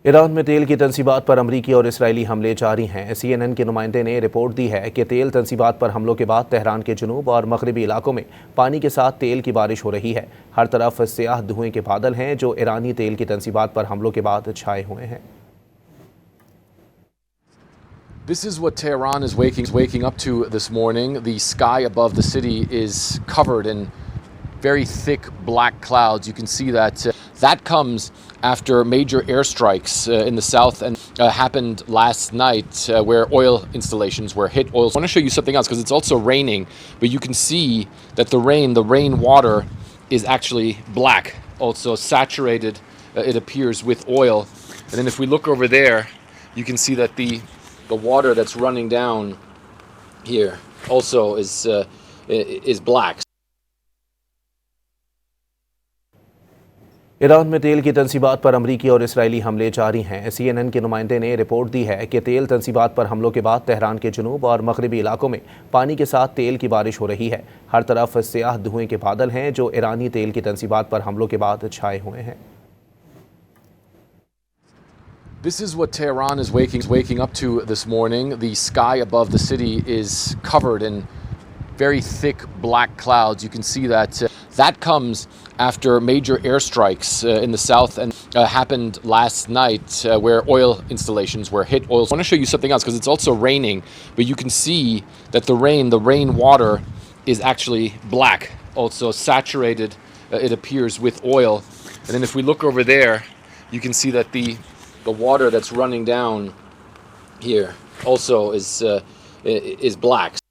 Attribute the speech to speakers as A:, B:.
A: Iran में तेल की तनसीबात पर अमरीकी और इसराइली हमले जारी हैं। CNN के नुमाइंदे ने रिपोर्ट दी है कि तेल तनसीबात पर हमलों के बाद तेहरान के जुनूब और मगरबी इलाकों में पानी के साथ तेल की बारिश हो रही है। हर तरफ स्याह धुएं के बादल हैं जो ईरानी तेल की तनसीबात पर हमलों के बाद छाए हुए हैं।
B: This is what Tehran is waking up to this morning. The sky above the city is covered in very thick black clouds. You can see that that comes after major airstrikes in the south and happened last night where oil installations were hit. I want to show you something else because it's also raining, but you can see that the rain water is actually black, also saturated, it appears, with oil. And then if we look over there, you can see that the water that's running down here also is black.
A: Iran में तेल की तनसीबात पर अमरीकी और Israeli हमले जारी हैं। CNN के नुमाइंदे ने रिपोर्ट दी है कि तेल तनसीबात पर हमलों के बाद तेहरान के जुनूब और मगरबी इलाकों में पानी के साथ तेल की बारिश हो रही है। हर तरफ स्याह धुएं के बादल हैं जो ईरानी तेल की तनसीबात पर हमलों के बाद छाए हुए हैं।
B: This is what Tehran is waking up to this morning. The sky above the city is covered in very thick black clouds. You can see that that comes after major airstrikes in the south and happened last night where oil installations were hit. I want to show you something else because it's also raining, but you can see that the rain water is actually black, also saturated, it appears, with oil. And then if we look over there, you can see that the water that's running down here also is black.